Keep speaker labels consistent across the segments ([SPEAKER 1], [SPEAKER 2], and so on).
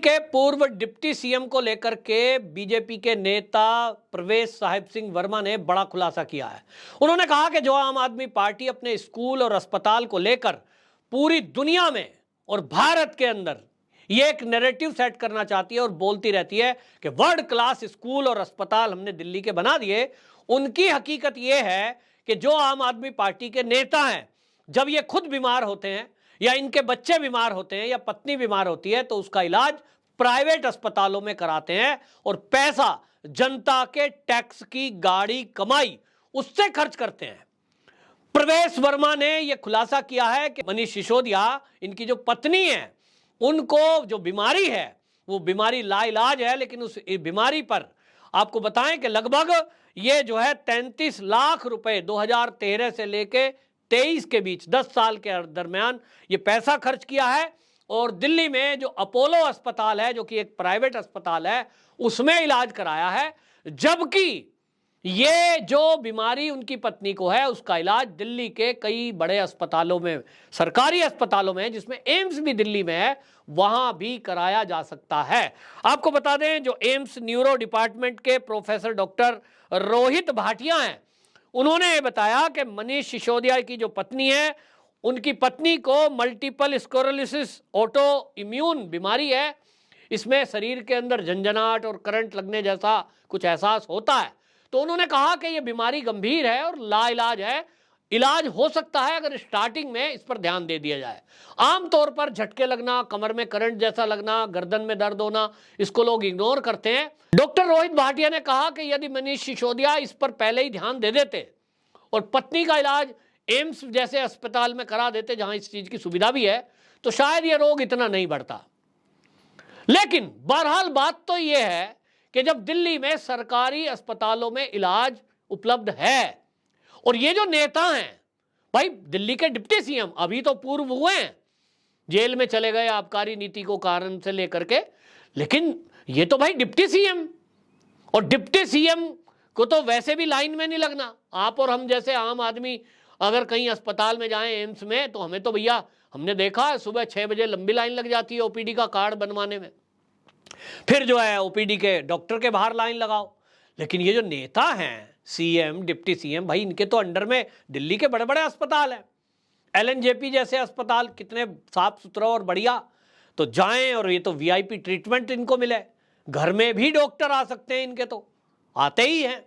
[SPEAKER 1] के पूर्व deputy CM को लेकर के बीजेपी के नेता प्रवेश साहिब सिंह वर्मा ने बड़ा खुलासा किया है। उन्होंने कहा कि जो आम आदमी पार्टी अपने स्कूल और अस्पताल को लेकर पूरी दुनिया में और भारत के अंदर ये एक नैरेटिव सेट करना चाहती है और बोलती रहती है कि वर्ल्ड क्लास स्कूल और अस्पताल हमने दिल्ली के बना दिए, उनकी हकीकत ये है कि जो आम आदमी पार्टी के नेता हैं, जब ये खुद बीमार होते हैं या इनके बच्चे बीमार होते हैं या पत्नी बीमार होती है तो उसका इलाज प्राइवेट अस्पतालों में कराते हैं और पैसा जनता के टैक्स की गाड़ी कमाई उससे खर्च करते हैं। प्रवेश वर्मा ने यह खुलासा किया है कि मनीष सिसोदिया, इनकी जो पत्नी है, उनको जो बीमारी है वो बीमारी लाइलाज है, लेकिन उस बीमारी पर आपको बताएं कि लगभग ये जो है 33 लाख रुपए 2013 से लेके 23 के बीच 10 साल के दरमियान ये पैसा खर्च किया है और दिल्ली में जो अपोलो अस्पताल है, जो कि एक प्राइवेट अस्पताल है, उसमें इलाज कराया है। जबकि ये जो बीमारी उनकी पत्नी को है उसका इलाज दिल्ली के कई बड़े अस्पतालों में, सरकारी अस्पतालों में, जिसमें एम्स भी दिल्ली में है, वहां भी कराया जा सकता है। आपको बता दें, जो एम्स न्यूरो डिपार्टमेंट के प्रोफेसर डॉक्टर रोहित भाटिया हैं, उन्होंने बताया कि मनीष सिसोदिया की जो पत्नी है, उनकी पत्नी को मल्टीपल स्क्लेरोसिस ऑटो इम्यून बीमारी है। इसमें शरीर के अंदर झंझनाहट और करंट लगने जैसा कुछ एहसास होता है। तो उन्होंने कहा कि यह बीमारी गंभीर है और लाइलाज है, इलाज हो सकता है अगर स्टार्टिंग में इस पर ध्यान दे दिया जाए। आमतौर पर झटके लगना, कमर में करंट जैसा लगना, गर्दन में दर्द होना, इसको लोग इग्नोर करते हैं। डॉक्टर रोहित भाटिया ने कहा कि यदि मनीष सिसोदिया इस पर पहले ही ध्यान दे देते और पत्नी का इलाज एम्स जैसे अस्पताल में करा देते जहां इस चीज की सुविधा भी है, तो शायद यह रोग इतना नहीं बढ़ता। लेकिन बहरहाल बात तो यह है कि जब दिल्ली में सरकारी अस्पतालों में इलाज उपलब्ध है और ये जो नेता हैं, भाई दिल्ली के डिप्टी सीएम अभी तो पूर्व हुए हैं, जेल में चले गए आबकारी नीति को कारण से लेकर के, लेकिन ये तो भाई डिप्टी सीएम, और डिप्टी सीएम को तो वैसे भी लाइन में नहीं लगना। आप और हम जैसे आम आदमी अगर कहीं अस्पताल में जाएं एम्स में, तो हमें तो भैया, हमने देखा है सुबह 6 बजे लंबी लाइन लग जाती है ओपीडी का कार्ड बनवाने में, फिर जो है ओपीडी के डॉक्टर के बाहर लाइन लगाओ। लेकिन ये जो नेता हैं, सीएम, डिप्टी सीएम, भाई इनके तो अंडर में दिल्ली के बड़े बड़े अस्पताल हैं, एलएनजेपी जैसे अस्पताल, कितने साफ सुथरा और बढ़िया, तो जाएं और ये तो वीआईपी ट्रीटमेंट इनको मिले। घर में भी डॉक्टर आ सकते हैं, इनके तो आते ही हैं।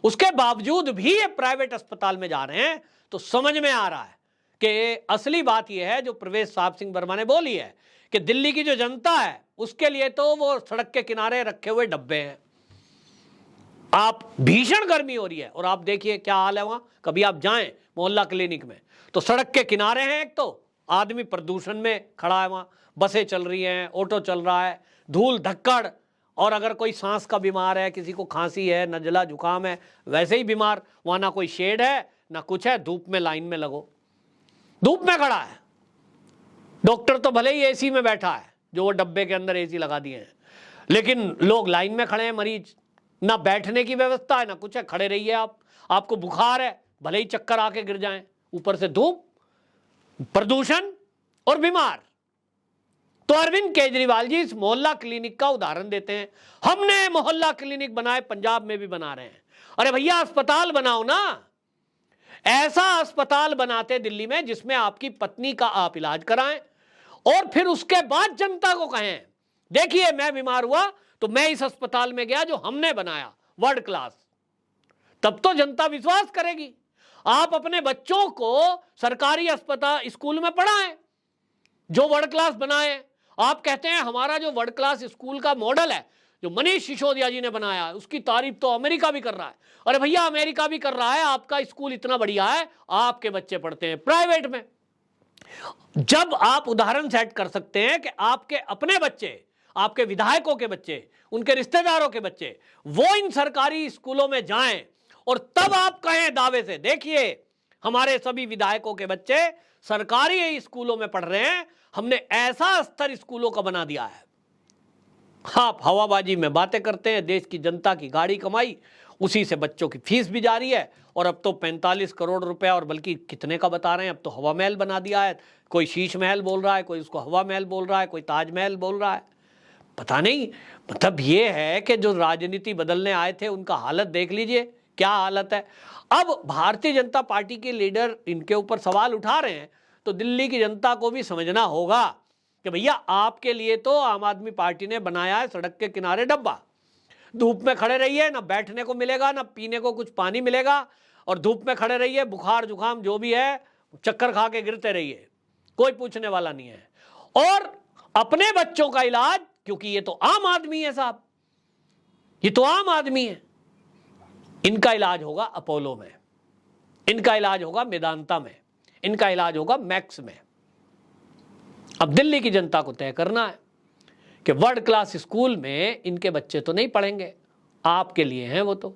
[SPEAKER 1] उसके बावजूद भी ये प्राइवेट अस्पताल में जा रहे हैं, तो समझ में आ रहा है कि असली बात यह है जो प्रवेश साहिब सिंह वर्मा ने बोली है कि दिल्ली की जो जनता है उसके लिए तो वो सड़क के किनारे रखे हुए डब्बे हैं। आप भीषण गर्मी हो रही है और आप देखिए क्या हाल है वहां, कभी आप जाएं मोहल्ला क्लिनिक में तो सड़क के किनारे हैं, एक तो आदमी प्रदूषण में खड़ा है, वहां बसें चल रही हैं, ऑटो चल रहा है, धूल धक्कड़, और अगर कोई सांस का बीमार है, किसी को खांसी है, नजला जुकाम है, वैसे ही बीमार, वहां ना कोई शेड है ना कुछ है, धूप में लाइन में लगो, धूप में खड़ा है। डॉक्टर तो भले ही एसी में बैठा है, जो वो डब्बे के अंदर एसी लगा दिए हैं, लेकिन लोग लाइन में खड़े हैं, मरीज, ना बैठने की व्यवस्था है ना कुछ है, खड़े रहिए आप, आपको बुखार है, भले ही चक्कर आके गिर जाएं, ऊपर से धूप, प्रदूषण और बीमार। तो अरविंद केजरीवाल जी इस मोहल्ला क्लिनिक का उदाहरण देते हैं। हमने मोहल्ला क्लिनिक बनाए, पंजाब में भी बना रहे हैं। अरे भैया अस्पताल बनाओ ना, ऐसा अस्पताल बनाते दिल्ली में जिसमें आपकी पत्नी का आप इलाज कराएं और फिर उसके बाद जनता को कहें, देखिए मैं बीमार हुआ तो मैं इस अस्पताल में गया जो हमने बनाया वर्ल्ड क्लास, तब तो जनता विश्वास करेगी। आप अपने बच्चों को सरकारी अस्पताल स्कूल में पढ़ाएं जो वर्ल्ड क्लास बनाए। आप कहते हैं हमारा जो वर्ल्ड क्लास स्कूल का मॉडल है जो मनीष सिसोदिया जी ने बनाया, उसकी तारीफ तो अमेरिका भी कर रहा है। अरे भैया अमेरिका भी कर रहा है, आपका स्कूल इतना बढ़िया है, आपके बच्चे पढ़ते हैं प्राइवेट में। जब आप उदाहरण सेट कर सकते हैं कि आपके अपने बच्चे, आपके विधायकों के बच्चे, उनके रिश्तेदारों के बच्चे वो इन सरकारी स्कूलों में जाएं और तब आप कहें दावे से, देखिए हमारे सभी विधायकों के बच्चे सरकारी स्कूलों में पढ़ रहे हैं, हमने ऐसा स्तर स्कूलों का बना दिया है। आप हवाबाजी में बातें करते हैं, देश की जनता की गाड़ी कमाई, उसी से बच्चों की फीस भी जारी है, और अब तो 45 करोड़ रुपया, और बल्कि कितने का बता रहे हैं, अब तो हवा महल बना दिया है। कोई शीश महल बोल रहा है, कोई उसको हवा महल बोल रहा है, कोई ताजमहल बोल रहा है। पता नहीं, मतलब ये है कि जो राजनीति बदलने आए थे उनका हालत देख लीजिए क्या हालत है। अब भारतीय जनता पार्टी के लीडर इनके ऊपर सवाल उठा रहे हैं, तो दिल्ली की जनता को भी समझना होगा कि भैया आपके लिए तो आम आदमी पार्टी ने बनाया है सड़क के किनारे डब्बा। धूप में खड़े रहिए, ना बैठने को मिलेगा, ना पीने को कुछ पानी मिलेगा, और धूप में खड़े रहिए, बुखार जुकाम जो भी है चक्कर खा के गिरते रहिए, कोई पूछने वाला नहीं है। और अपने बच्चों का इलाज, क्योंकि ये तो आम आदमी है साहब, ये तो आम आदमी है, इनका इलाज होगा अपोलो में, इनका इलाज होगा मेदांता में, इनका इलाज होगा मैक्स में। अब दिल्ली की जनता को तय करना है कि वर्ल्ड क्लास स्कूल में इनके बच्चे तो नहीं पढ़ेंगे, आपके लिए हैं वो तो।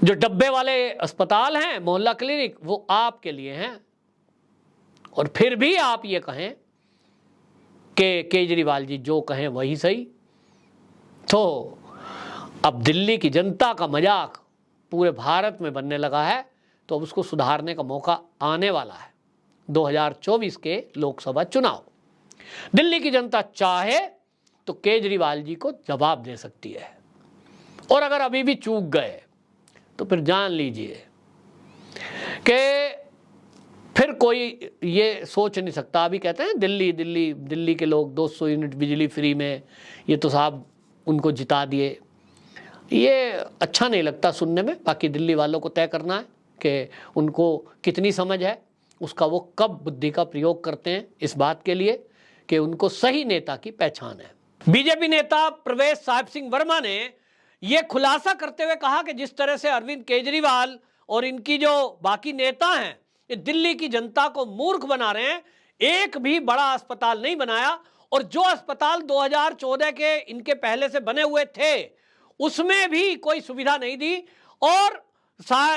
[SPEAKER 1] जो डब्बे वाले अस्पताल हैं, मोहल्ला क्लिनिक, वो आपके लिए हैं। और फिर भी आप ये कहें कि केजरीवाल जी जो कहें वही सही, तो अब दिल्ली की जनता का मजाक पूरे भारत में बनने लगा है, तो अब उसको सुधारने का मौका आने वाला है। 2024 के लोकसभा चुनाव, दिल्ली की जनता चाहे तो केजरीवाल जी को जवाब दे सकती है, और अगर अभी भी चूक गए तो फिर जान लीजिए कि फिर कोई ये सोच नहीं सकता। अभी कहते हैं दिल्ली दिल्ली दिल्ली के लोग 200 यूनिट बिजली फ्री में, ये तो साहब उनको जिता दिए। ये अच्छा नहीं लगता सुनने में। बाकी दिल्ली वालों को तय करना है कि उनको कितनी समझ है, उसका वो कब बुद्धि का प्रयोग करते हैं इस बात के लिए कि उनको सही नेता की पहचान है। बीजेपी नेता प्रवेश साहिब सिंह वर्मा ने यह खुलासा करते हुए कहा कि जिस तरह से अरविंद केजरीवाल और इनकी जो बाकी नेता हैं ये दिल्ली की जनता को मूर्ख बना रहे हैं, एक भी बड़ा अस्पताल नहीं बनाया, और जो अस्पताल 2014 के इनके पहले से बने हुए थे उसमें भी कोई सुविधा नहीं दी। और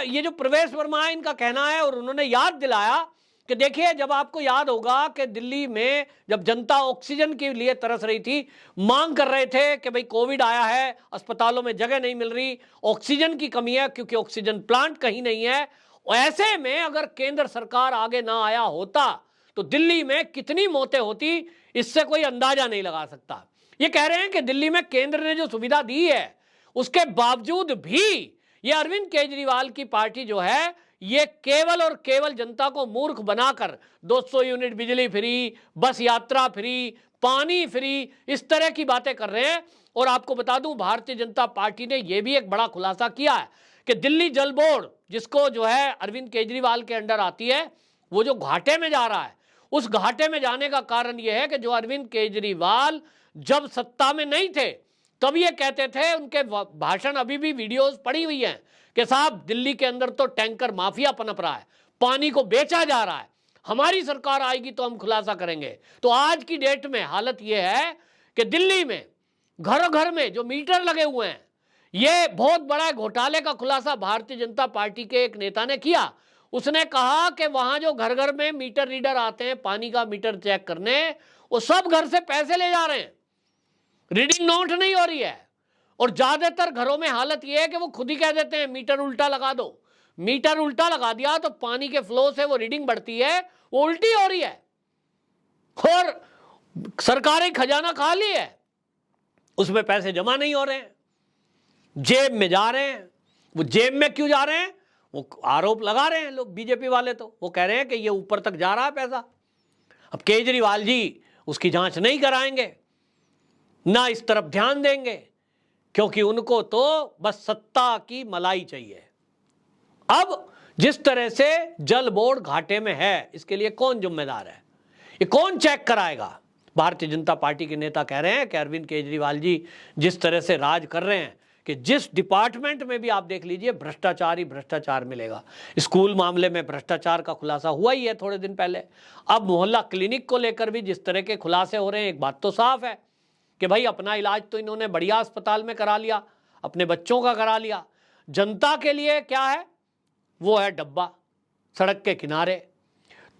[SPEAKER 1] ये जो प्रवेश वर्मा है, इनका कहना है, और उन्होंने याद दिलाया कि देखिए, जब आपको याद होगा कि दिल्ली में जब जनता ऑक्सीजन के लिए तरस रही थी, मांग कर रहे थे कि भाई कोविड आया है, अस्पतालों में जगह नहीं मिल रही, ऑक्सीजन की कमी है क्योंकि ऑक्सीजन प्लांट कहीं नहीं है। और ऐसे में अगर केंद्र सरकार आगे ना आया होता तो दिल्ली में कितनी मौतें होती, इससे कोई अंदाजा नहीं लगा सकता। ये कह रहे हैं कि दिल्ली में केंद्र ने जो सुविधा दी है उसके बावजूद भी ये अरविंद केजरीवाल की पार्टी जो है ये केवल और केवल जनता को मूर्ख बनाकर 200 यूनिट बिजली फ्री, बस यात्रा फ्री, पानी फ्री, इस तरह की बातें कर रहे हैं। और आपको बता दूं, भारतीय जनता पार्टी ने यह भी एक बड़ा खुलासा किया है कि दिल्ली जल बोर्ड, जिसको जो है अरविंद केजरीवाल के अंडर आती है, वो जो घाटे में जा रहा है, उस घाटे में जाने का कारण यह है कि जो अरविंद केजरीवाल जब सत्ता में नहीं थे तब ये कहते थे, उनके भाषण अभी भी वीडियोस पड़ी हुई हैं कि साहब दिल्ली के अंदर तो टैंकर माफिया पनप रहा है, पानी को बेचा जा रहा है, हमारी सरकार आएगी तो हम खुलासा करेंगे। तो आज की डेट में हालत यह है कि दिल्ली में घर घर में जो मीटर लगे हुए हैं, ये बहुत बड़ा घोटाले का खुलासा भारतीय जनता पार्टी के एक नेता ने किया। उसने कहा कि वहां जो घर घर में मीटर रीडर आते हैं पानी का मीटर चेक करने, वो सब घर से पैसे ले जा रहे हैं, रीडिंग नोट नहीं हो रही है। और ज्यादातर घरों में हालत यह है कि वो खुद ही कह देते हैं मीटर उल्टा लगा दो। मीटर उल्टा लगा दिया तो पानी के फ्लो से वो रीडिंग बढ़ती है, वो उल्टी हो रही है, और सरकारी खजाना खाली है, उसमें पैसे जमा नहीं हो रहे हैं, जेब में जा रहे हैं। वो जेब में क्यों जा रहे हैं, वो आरोप लगा रहे हैं लोग, बीजेपी वाले तो वो कह रहे हैं कि ये ऊपर तक जा रहा है पैसा। अब केजरीवाल जी उसकी जांच नहीं कराएंगे, ना इस तरफ ध्यान देंगे, क्योंकि उनको तो बस सत्ता की मलाई चाहिए। अब जिस तरह से जल बोर्ड घाटे में है, इसके लिए कौन जिम्मेदार है, ये कौन चेक कराएगा? भारतीय जनता पार्टी के नेता कह रहे हैं कि अरविंद केजरीवाल जी जिस तरह से राज कर रहे हैं कि जिस डिपार्टमेंट में भी आप देख लीजिए भ्रष्टाचार ही भ्रष्टाचार मिलेगा। स्कूल मामले में भ्रष्टाचार का खुलासा हुआ ही है थोड़े दिन पहले। अब मोहल्ला क्लिनिक को लेकर भी जिस तरह के खुलासे हो रहे हैं, एक बात तो साफ है कि भाई अपना इलाज तो इन्होंने बढ़िया अस्पताल में करा लिया, अपने बच्चों का करा लिया, जनता के लिए क्या है, वो है डब्बा सड़क के किनारे।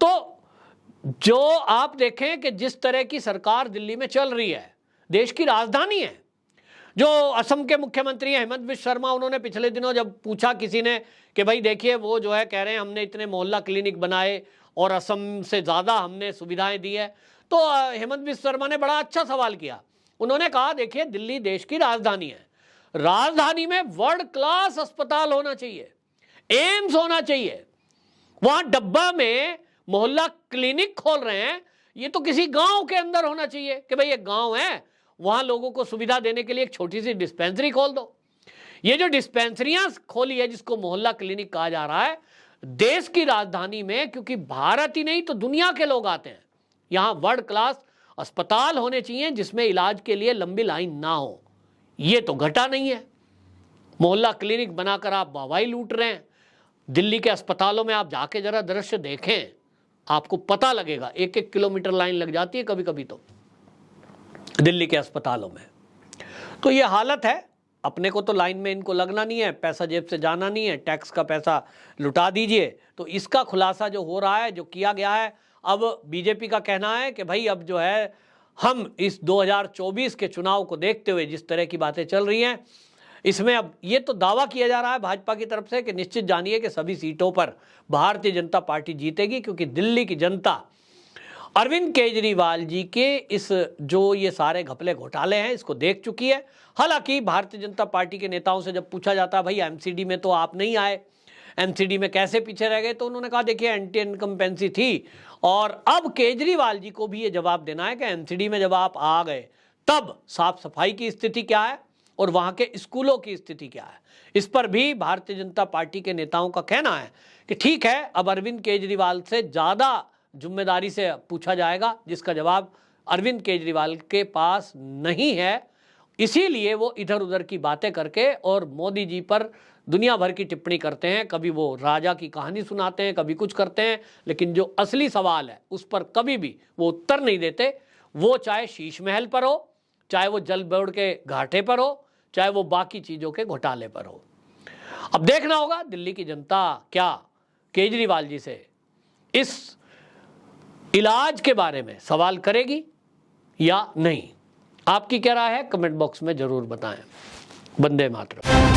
[SPEAKER 1] तो जो आप देखें कि जिस तरह की सरकार दिल्ली में चल रही है, देश की राजधानी है। जो असम के मुख्यमंत्री हैं हेमंत बिश्व शर्मा, उन्होंने पिछले दिनों जब पूछा किसी ने कि भाई देखिए वो जो है कह रहे हैं हमने इतने मोहल्ला क्लिनिक बनाए और असम से ज़्यादा हमने सुविधाएं दी है, तो हेमंत बिश्व शर्मा ने बड़ा अच्छा सवाल किया। उन्होंने कहा देखिए दिल्ली देश की राजधानी है, राजधानी में वर्ल्ड क्लास अस्पताल होना चाहिए, एम्स होना चाहिए। वहां डब्बा में मोहल्ला क्लिनिक खोल रहे हैं, ये तो किसी गांव के अंदर होना चाहिए कि भाई एक गांव है, वहां लोगों को सुविधा देने के लिए एक छोटी सी डिस्पेंसरी खोल दो। ये जो डिस्पेंसरियां खोली है जिसको मोहल्ला क्लिनिक कहा जा रहा है, देश की राजधानी में, क्योंकि भारत ही नहीं तो दुनिया के लोग आते हैं, यहां वर्ल्ड क्लास अस्पताल होने चाहिए जिसमें इलाज के लिए लंबी लाइन ना हो। ये तो घटा नहीं है, मोहल्ला क्लिनिक बनाकर आप वाहवाही लूट रहे हैं। दिल्ली के अस्पतालों में आप जाके जरा दृश्य देखें, आपको पता लगेगा, 1-1 किलोमीटर लाइन लग जाती है कभी कभी तो दिल्ली के अस्पतालों में। तो ये हालत है। अपने को तो लाइन में इनको लगना नहीं है, पैसा जेब से जाना नहीं है, टैक्स का पैसा लुटा दीजिए। तो इसका खुलासा जो हो रहा है, जो किया गया है, अब बीजेपी का कहना है कि भाई अब जो है हम इस 2024 के चुनाव को देखते हुए जिस तरह की बातें चल रही हैं, इसमें अब ये तो दावा किया जा रहा है भाजपा की तरफ से कि निश्चित जानिए कि सभी सीटों पर भारतीय जनता पार्टी जीतेगी, क्योंकि दिल्ली की जनता अरविंद केजरीवाल जी के इस जो ये सारे घपले घोटाले हैं इसको देख चुकी है। हालांकि भारतीय जनता पार्टी के नेताओं से जब पूछा जाता है भाई एमसीडी में तो आप नहीं आए, एमसीडी में कैसे पीछे रह गए, तो उन्होंने कहा देखिए एंटी इनकम्पेंसी थी। और अब केजरीवाल जी को भी ये जवाब देना है कि एमसीडी में जब आप आ गए तब साफ सफाई की स्थिति क्या है और वहां के स्कूलों की स्थिति क्या है। इस पर भी भारतीय जनता पार्टी के नेताओं का कहना है कि ठीक है, अब अरविंद केजरीवाल से ज्यादा जिम्मेदारी से पूछा जाएगा, जिसका जवाब अरविंद केजरीवाल के पास नहीं है। इसीलिए वो इधर उधर की बातें करके और मोदी जी पर दुनिया भर की टिप्पणी करते हैं। कभी वो राजा की कहानी सुनाते हैं, कभी कुछ करते हैं, लेकिन जो असली सवाल है उस पर कभी भी वो उत्तर नहीं देते। वो चाहे शीश महल पर हो, चाहे वो जल बोर्ड के घाटे पर हो, चाहे वो बाकी चीजों के घोटाले पर हो। अब देखना होगा दिल्ली की जनता क्या केजरीवाल जी से इस इलाज के बारे में सवाल करेगी या नहीं। आपकी क्या राय है कमेंट बॉक्स में जरूर बताएं। वंदे मातरम।